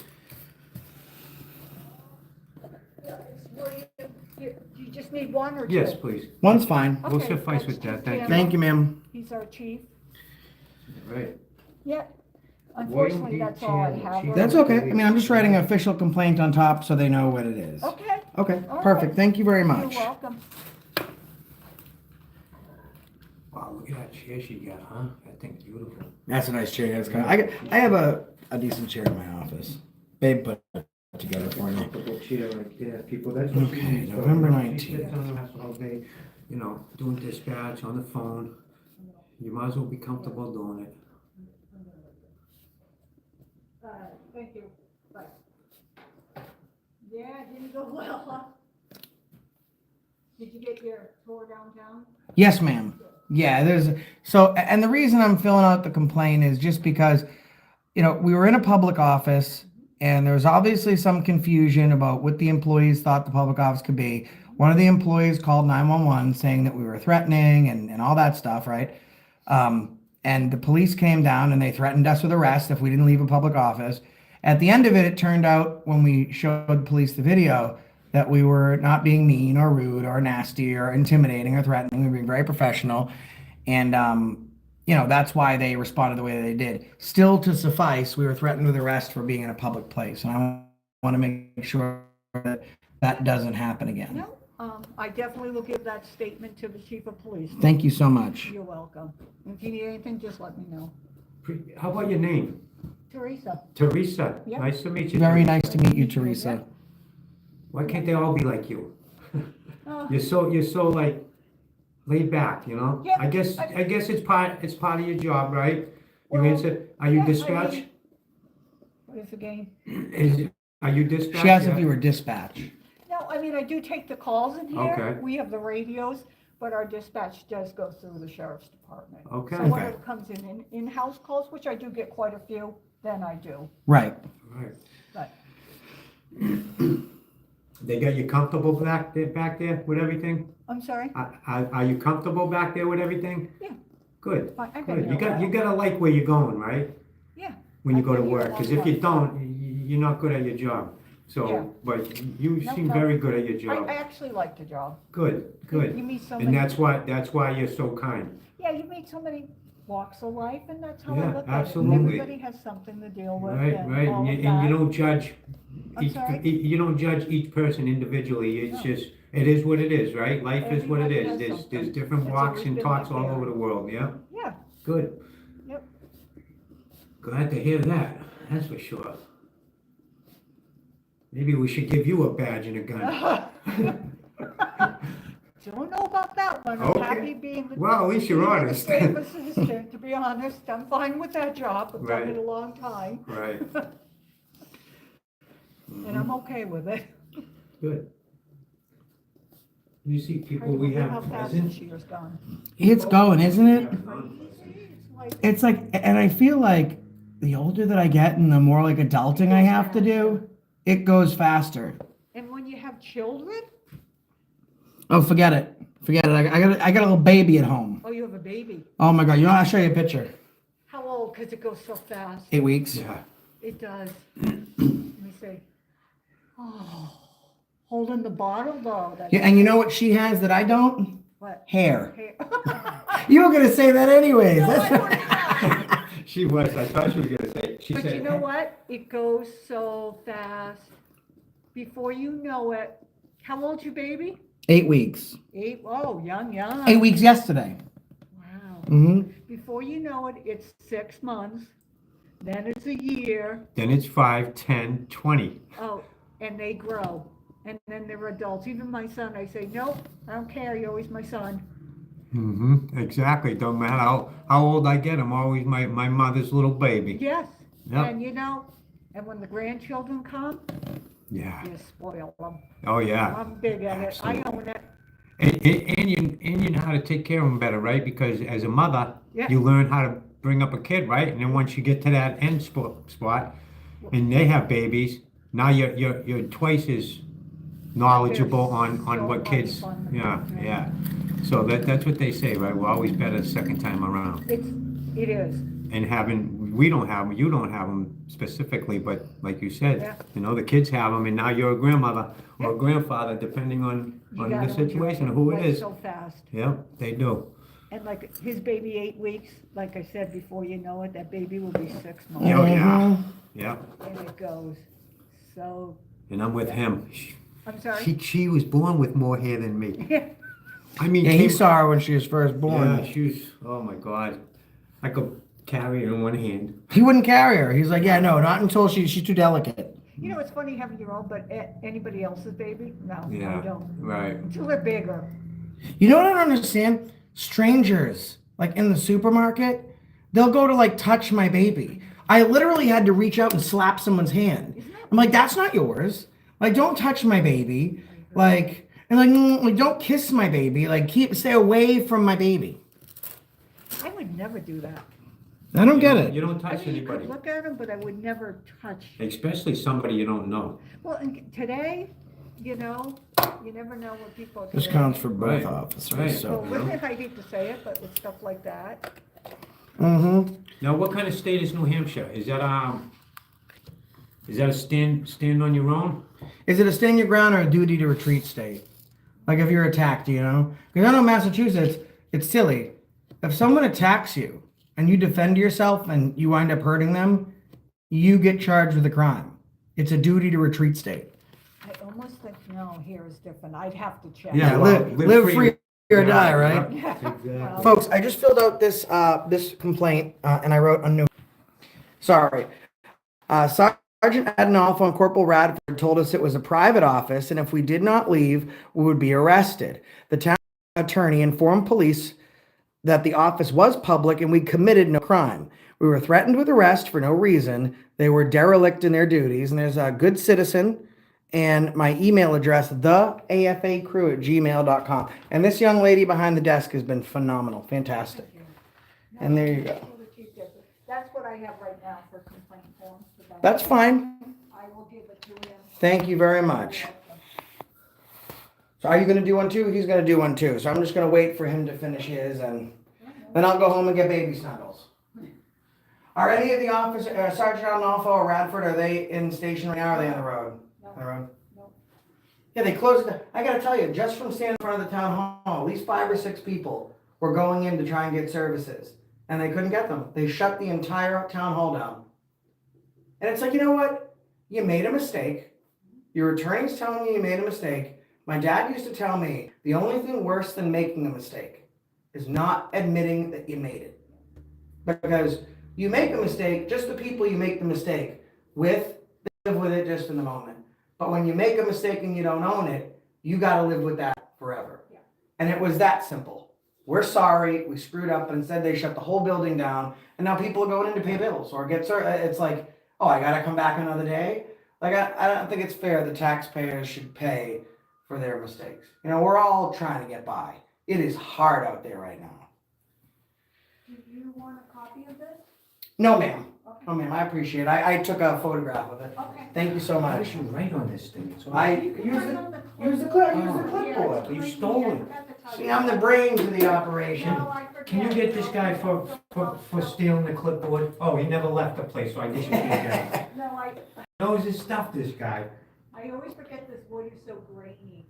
You just need one or two? Yes, please. One's fine. We'll Okay, suffice that's with that, Chief thank you. Chandler. Thank you, ma'am. He's our chief. Right. Yeah, unfortunately, that's all I have. That's okay. I mean, I'm just writing an official complaint on top so they know what it is. Okay, Okay, All perfect. right. Thank you very you're much. welcome. Wow, look at that chair she got, huh? That thing's beautiful. That's a nice chair. That's kind of, I have a decent chair in my office. Babe put it together for me. Comfortable chair right there, people, that's what she needs. November She sits 19th. on the house all day, you know, doing dispatch on the phone. You might as well be comfortable doing it. Thank you. Bye. Yeah, it didn't go well, huh? Did you get your tour downtown? Yes, ma'am. Yeah, and the reason I'm filling out the complaint is just because, you know, we were in a public office and there was obviously some confusion about what the employees thought the public office could be. One of the employees called 911 saying that we were threatening and all that stuff, right? And the police came down and they threatened us with arrest if we didn't leave a public office. At the end of it, it turned out when we showed police the video that we were not being mean or rude or nasty or intimidating or threatening. We were being very professional. And, you know, that's why they responded the way they did. Still to suffice, we were threatened with arrest for being in a public place. And I want to make sure that that doesn't happen again. No, I definitely will give that statement to the chief of police. Thank you so much. You're welcome. If you need anything, just let me know. How about your name? Teresa. Teresa. Yeah. Nice to meet you. Very Teresa. nice to meet you, Teresa. Why can't they all be like you? Oh, You're so like laid back, you know? Yeah, I guess it's part of your job, right? You Well, answer, are you yeah, I dispatch? mean- What is the game? Are you dispatch? She asked Yeah. if you were dispatch. No, I mean, I do take the calls in here. Okay. We have the radios, but our dispatch does go through the sheriff's department. Okay. So whatever comes in-house calls, which I do get quite a few, then I do. Right. Right. But They got you comfortable back there with everything? I'm sorry? Are you comfortable back there with everything? Yeah. Good, Fine, I've good. been You here a got, while. you gotta like where you're going, right? Yeah. When you I've go to been here a work, long because if you time. don't, you're not good at your job. Yeah. So, but you No, seem no. very good at your I job. actually like the job. Good, You good. meet so And many, that's why you're so kind. yeah, you meet so many walks of life, and that's how I Yeah, look at it. absolutely. Everybody has something to deal with. Right, and right. all And of you that. don't judge I'm each, sorry? you don't judge each person individually. It's No. just, it is what it is, right? Life is what it Everybody is. has There's something. different It's walks always and been talks like all that. over the world, yeah? Yeah, Good. yep. Glad to hear that, that's for sure. Maybe we should give you a badge and a gun. Don't know about that one. I'm Okay. happy being the. Well, at least you're being the honest. safe assistant, to be honest. I'm fine with that job. I've done Right. it a long time, Right, and I'm okay with it. good. You see people Hard to we believe have how fast present. this year's gone. It's going, isn't it? It's like- It's like, and I feel like the older that I get and the more like adulting I have to do, it goes faster. And when you have children, Oh, forget it. Forget it. I got a little baby at home. oh, you have a baby. Oh my God. You know, I'll show you a picture. How old? Because it goes so fast. 8 weeks. Yeah, It does. Let me see. Oh, holding the bottle though. That's Yeah, and you know what she has that I don't? what? Hair. Hair. You were gonna say that anyways. No, That's I wouldn't know. she was, I thought she was gonna say, she But said. you know what? It goes so fast. Before you know it, how old's your baby? 8 weeks. 8. Oh, young. 8 weeks yesterday. Wow. Mm-hmm. Before you know it, it's 6 months. Then it's a year. Then it's 5, 10, 20. Oh, and they grow. And then they're adults. Even my son, I say, nope, I don't care. You're always my son. Mm-hmm, exactly. Don't matter how old I get, I'm always my mother's little baby. Yes. Yep. And and when the grandchildren come, Yeah. you spoil them. Oh, yeah. I'm big at it. I Absolutely. own it. And you know how to take care of them better, right? Because as a mother, Yeah. you learn how to bring up a kid, right? And then once you get to that end spot, and they have babies, now you're twice as, knowledgeable There's on so what much kids, fun. yeah. So that's what they say, right? We're always better the second time around. It is. And you don't have them specifically, but like you said, Yeah. the kids have them, and now you're a grandmother or a Yep. grandfather, depending on You the gotta situation, enjoy who it Life is. So fast. Yeah, they do. And like his baby 8 weeks, like I said, before you know it, that baby will be 6 Oh, months. yeah, yeah. And it goes so, And I'm with him. I'm sorry? She was born with more hair than me. I mean, Yeah, he saw her when she was first born. Yeah, she was, oh my God. I could carry her in one hand. He wouldn't carry her. He's like, yeah, no, not until she's too delicate. You know, it's funny having your own, but anybody else's baby? No, Yeah, I don't. right. Until they're bigger. You know what I don't understand? Strangers, like in the supermarket, they'll go to like touch my baby. I literally had to reach out and slap someone's hand. I'm like, that's not yours. Like, don't touch my baby. Like, and like, don't kiss my baby. Like, stay away from my baby. I would never do that. I don't get it. You don't I touch mean, you anybody. could look at them, but I would never touch. Especially somebody you don't know. Well, and today, you know, you never know what people are This today. counts for both Right. officers. Right. So So. with it, I hate to say it, but with stuff like that, Mm-hmm. Now, what kind of state is New Hampshire? Is that a stand on your own? Is it a stand your ground or a duty to retreat state? Like if you're attacked, you know? Because I know Massachusetts, it's silly. If someone attacks you and you defend yourself and you wind up hurting them, you get charged with a crime. It's a duty to retreat state. I almost think, no, here is different. I'd have to check. Yeah, well, live free or die, right? Yeah. Exactly. Folks, I just filled out this complaint and I wrote a new. Sorry. Sergeant Adinolfo and Corporal Radford told us it was a private office, and if we did not leave, we would be arrested. The town attorney informed police that the office was public and we committed no crime. We were threatened with arrest for no reason. They were derelict in their duties, and there's a good citizen and my email address, theafacrew@gmail.com. And this young lady behind the desk has been phenomenal, fantastic. And there you go. That's what I have right now for complaint forms. but That's fine. I will give it to him. Thank you very much. So are you going to do one too? He's going to do one too. So I'm just going to wait for him to finish his, and then I'll go home and get baby snuggles. Are any of the officers, Sergeant Adinolfo or Radford, are they in station right now, or are they on the road? On the road? No. Yeah, they closed it. I got to tell you, just from standing in front of the town hall, at least 5 or 6 people were going in to try and get services, and they couldn't get them. They shut the entire town hall down. And it's like, you know what? You made a mistake. Your attorney's telling you made a mistake. My dad used to tell me the only thing worse than making a mistake is not admitting that you made it. Because you make a mistake, just the people you make the mistake with, they live with it just in the moment. But when you make a mistake and you don't own it, you got to live with that forever. Yeah. And it was that simple. We're sorry, we screwed up, and instead they shut the whole building down, and now people are going in to pay bills or get it's like, oh, I got to come back another day. Like, I don't think it's fair the taxpayers should pay for their mistakes. You know, we're all trying to get by. It is hard out there right now. Do you want a copy of this? No, ma'am. Okay. No, ma'am, I appreciate it. I took a photograph of it. Okay. Thank you so I much. should write on this thing. It's all- I You can use write the on the use the clipboard. clipboard. You stole it. See, I'm the brains of the operation. No, I forget. Can you get this guy for stealing the clipboard? Oh, he never left the place, so I guess you can get No, him. Knows his stuff, this guy. I always forget this wood is so grainy.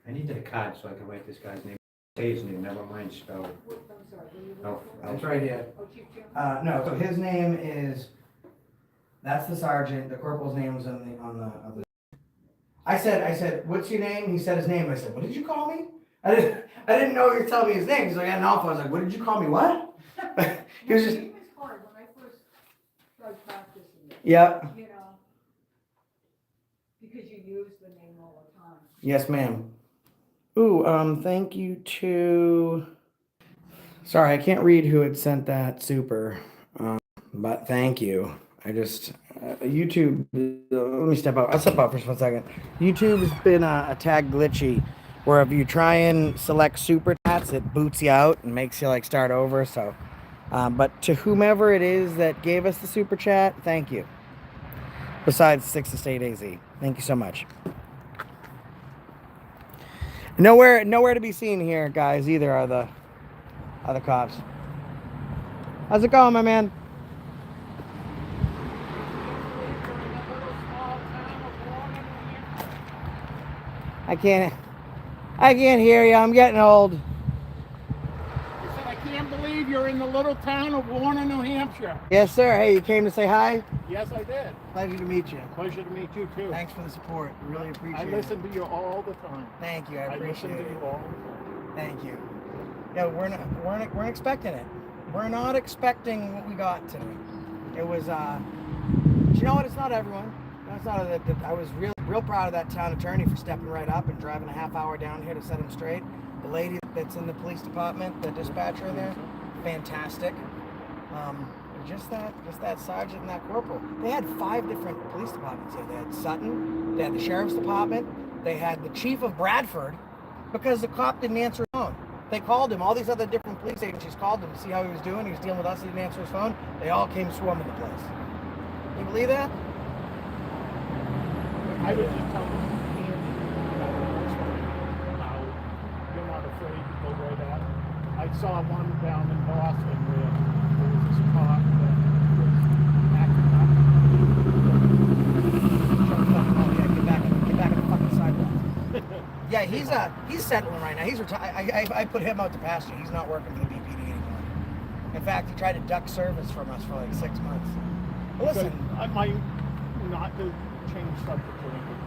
I need that card so I can write this guy's name. Say his name, never mind spell it. I'm sorry, what are you Oh, looking for? It's right here. Oh, Chief Jim? No, so his name is, that's the sergeant, the corporal's name was on the. I said, what's your name? He said his name. I said, what did you call me? I didn't know you were telling me his name. He's like, Adinolfo. I was like, what did you call me? What? He was just, It was hard when I first started practicing it, yep. you know, because you use the name all the time. Yes, ma'am. Ooh, thank you to, sorry, I can't read who had sent that super, but thank you. I just, YouTube, let me step out. I'll step out for just 1 second. YouTube has been a tag glitchy where if you try and select super chats, it boots you out and makes you like start over. So But to whomever it is that gave us the super chat, thank you. Besides 6 Estate AZ. Thank you so much. Nowhere to be seen here, guys, either are the cops. How's it going, my man? I can't hear you. I'm getting old. He said, I can't believe you're in the little town of Warner, New Hampshire. Yes, sir. Hey, you came to say hi? Yes, I did. Pleasure to meet you. Pleasure to meet you, too. Thanks for the support. Really appreciate I it. listen to you all the time. Thank you. I I appreciate listen to it. you all the time. Thank you. Yeah, we're expecting it. We're not expecting what we got today. It was, you know what? It's not everyone. It's not. I was real proud of that town attorney for stepping right up and driving a half hour down here to set him straight. The lady that's in the police department, the dispatcher in there, fantastic. Just that sergeant and that corporal. They had 5 different police departments here. They had Sutton, they had the sheriff's department, they had the chief of Bradford, because the cop didn't answer his phone. They called him. All these other different police agencies called him to see how he was doing. He was dealing with us. He didn't answer his phone. They all came swarming the place. Can you believe that? I was just telling Andy how you're not afraid to go right at it. I saw one down in Boston where there was this cop that was acting up. Oh yeah, get back on the fucking sidewalk. Yeah, he's settling right now. He's retired. I put him out to pasture. He's not working for the BPD anymore. In fact, he tried to duck service from us for like 6 months. But listen, I might not to change subject or anything.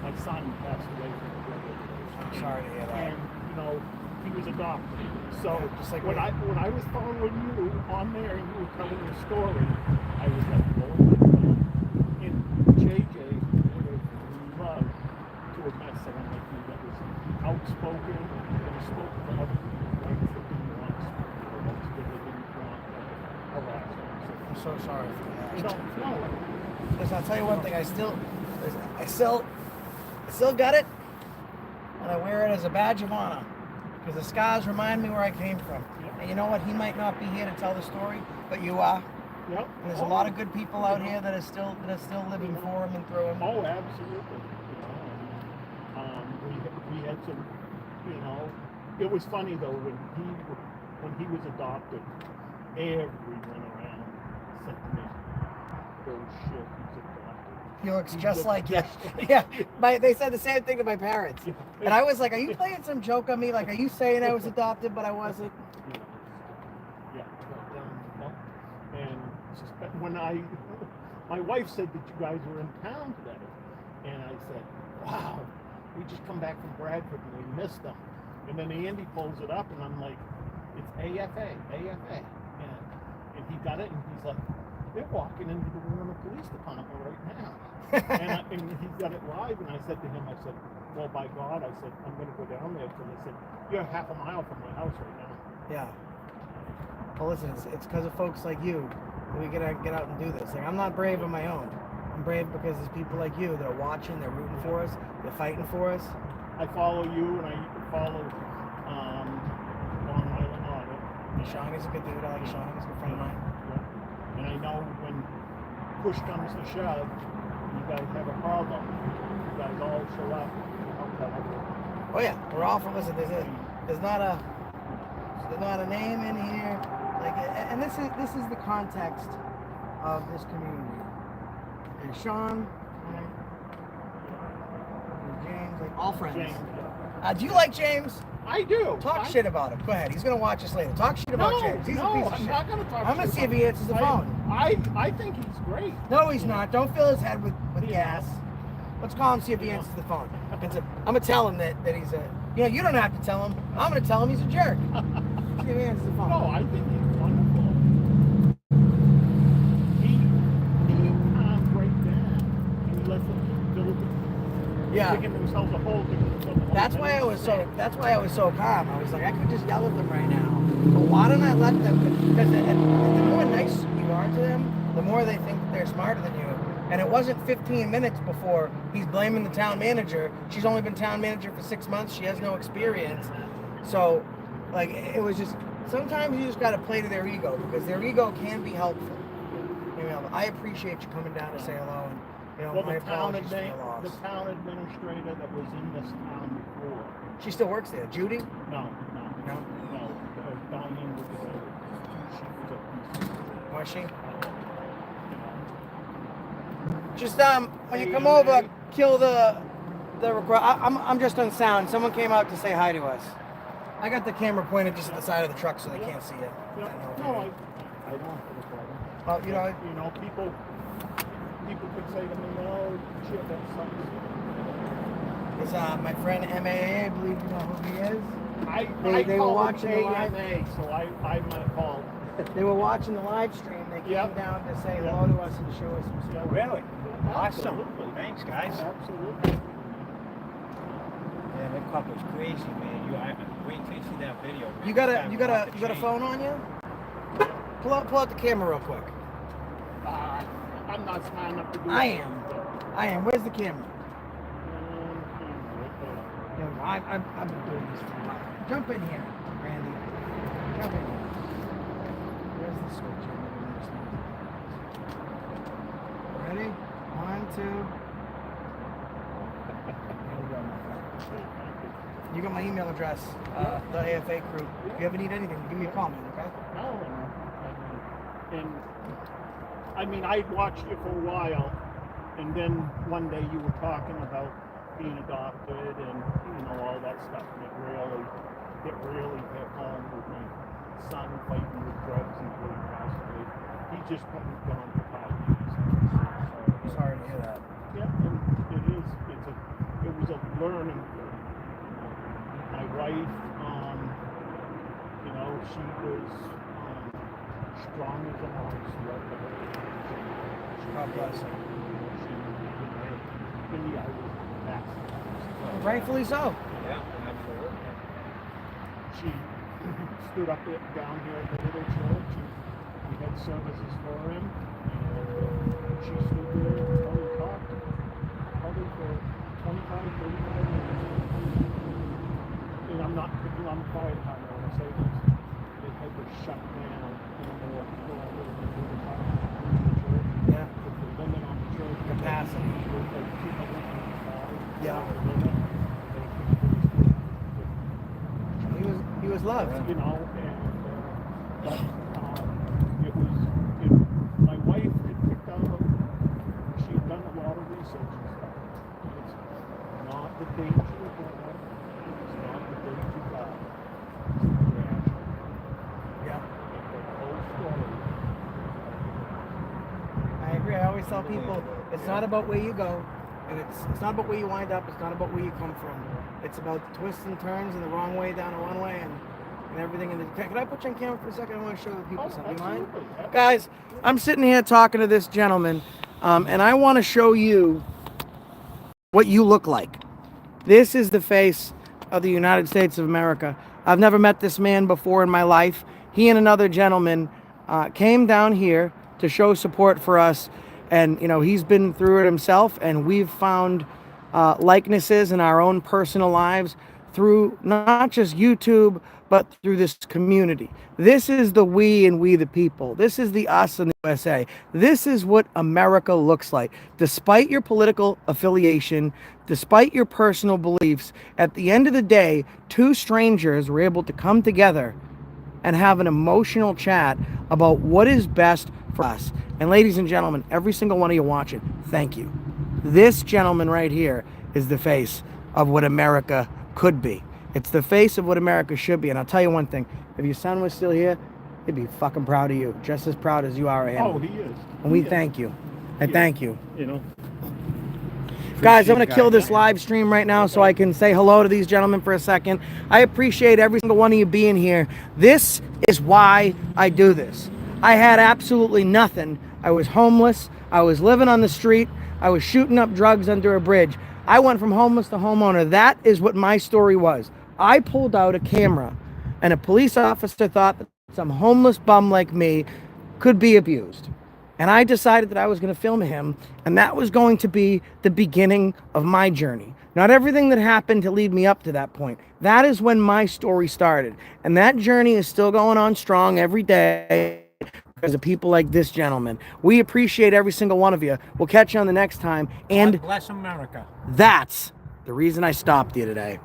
My son passed away from the drug overdose. I'm sorry to hear that. And he was adopted. So Just like when me. I was following you on there and you were telling your story, I was like, oh my God. And JJ would have loved to have met someone like you that was outspoken and spoke for other people like that didn't want to speak for folks that they didn't want to harass them. I'm so sorry for that. No. Listen, I'll tell you one thing. I still got it, and I wear it as a badge of honor, because the scars remind me where I came from. And you know what? He might not be here to tell the story, but you are. Yep. And there's a lot of good people out here that are still living for him and through him. Oh, absolutely. We had some, it was funny though when he was adopted, everyone around said to me, "Oh shit, he's adopted." He looks He just looks like you. just Yeah, they said the same thing to my parents. Yeah. And I was like, are you playing some joke on me? Like, are you saying I was adopted, but I wasn't? Yeah, but, no. And when my wife said that you guys were in town today, and I said, wow, we just come back from Bradford and we missed them. And then Andy pulls it up and I'm like, it's AFA. And he got it and he's like, they're walking into the Warner Police Department right now. and he got it live and I said to him, I said, well, by God, I said, I'm going to go down there. And I said, you're half a mile from my house right now. Yeah. Well, listen, it's because of folks like you that we get out and do this. Like, I'm not brave on my own. I'm brave because there's people like you that are watching, they're rooting for us, they're fighting for us. I follow you and I follow Long Island Audit. Sean is a good dude. I like Sean. He's a good friend of mine. Yeah. And I know when push comes to shove, you guys have a problem. You guys all show up to help that other. Oh yeah, we're all for. Listen, there's not a name in here. Like, and this is the context of this community. There's Sean, right? There's James, like all friends. James, Do you like James? I do. Talk shit about him. Go ahead. He's gonna watch us later. Talk shit about James. He's a piece of I'm shit. not going to talk I'm gonna shit see if about he him. answers the phone. I think he's great. No, he's not. Don't fill his head with Yeah. gas. Let's call him, see if he answers the phone. I'm gonna tell him that he's a. You don't have to tell him. I'm gonna tell him he's a jerk. See if he answers the phone. No, I think he's wonderful. He can't break down. He lets them build it. Yeah. Digging themselves a hole. Digging themselves a hole. That's why I was so calm. I was like, I could just yell at them right now. But why don't I let them? Because the more nice you are to them, the more they think that they're smarter than you. And it wasn't 15 minutes before he's blaming the town manager. She's only been town manager for 6 months. She has no experience. So, like, it was just sometimes you just got to play to their ego, because their ego can be helpful. You know, I appreciate you coming down to say hello, and you know, Well, my the town, apologies for your loss. the town administrator that was in this town before. She still works there, Judy? No. No? Diane was she was a piece of, Was she? you know, Just when you come over, kill the record. I'm just on sound. Someone came out to say hi to us. I got the camera pointed just at the side of the truck so they can't see it. yeah, no, I don't have a problem. Well, you know, You know, people could say to me, "Oh, shit, that sucks." it's my friend MAA. I believe you know who he is. They were call watching the live. AMA, so I might have called. They were watching the live stream. They came Yep. down to say Yep. hello to us and to show us some support. Really? Awesome. Absolutely. Thanks, guys. Absolutely. Yeah, that cop was crazy, man. Wait till you see that video. Man. You got That was off the a chain. phone on you? Pull out the camera real quick. I'm not smart enough to do I that. am. Where's the camera? Right there. You know, I've been doing this for a while. Jump in here, Randy. Jump in here. Where's the switch? I never understand. Ready? 1, 2. Here we go, my friend. You got my email address, the AFA crew. If you ever need anything, give me a call, man, okay? And I mean, I watched you for a while, and then one day you were talking about being adopted and you know all that stuff, and it really hit home with my son fighting with drugs until he passed away. He just couldn't go on for 5 years. So, Sorry to hear that. yeah, and it was a learning curve. My wife, you know, she was strong as a horse throughout the whole thing. God bless her. To me, I was the best. Rightfully so. Yeah, absolutely. She stood up down here at the little church, and we had services for him, and she stood there and talked probably for 25, 35 minutes. And I'm not picking on the fire department when I say this. They had to shut down for a little bit of the fire department. Yeah. With the limit on the church Capacity. was like 225. Yeah. Limit. He was loved. You know, and but my wife had picked out, she had done a lot of research and stuff. It's not the danger of war, it's not the danger of God, it's the reaction. Yeah. The whole story. I agree. I always tell people it's not about where you go, and it's not about where you wind up. It's not about where you come from. It's about the twists and turns and the wrong way down the one way and everything. Can I put you on camera for a second? I want to show the people something. You mind? Absolutely. Guys, I'm sitting here talking to this gentleman, and I want to show you what you look like. This is the face of the United States of America. I've never met this man before in my life. He and another gentleman came down here to show support for us, and you know, he's been through it himself, and we've found likenesses in our own personal lives through not just YouTube, but through this community. This is the we and we the people. This is the us in the USA. This is what America looks like. Despite your political affiliation, despite your personal beliefs, at the end of the day, two strangers were able to come together and have an emotional chat about what is best for us. And ladies and gentlemen, every single one of you watching, thank you. This gentleman right here is the face of what America could be. It's the face of what America should be. And I'll tell you one thing, if your son was still here, he'd be fucking proud of you, just as proud as you are of him. Oh, he is. And we He is. thank you. And thank you. You know. Guys, I'm going to kill this live stream right now so I can say hello to these gentlemen for a second. I appreciate every single one of you being here. This is why I do this. I had absolutely nothing. I was homeless. I was living on the street. I was shooting up drugs under a bridge. I went from homeless to homeowner. That is what my story was. I pulled out a camera, and a police officer thought that some homeless bum like me could be abused. And I decided that I was going to film him, and that was going to be the beginning of my journey. not everything that happened to lead me up to that point. That is when my story started. And that journey is still going on strong every day because of people like this gentleman. We appreciate every single one of you. We'll catch you on the next time. And God bless America. that's the reason I stopped you today.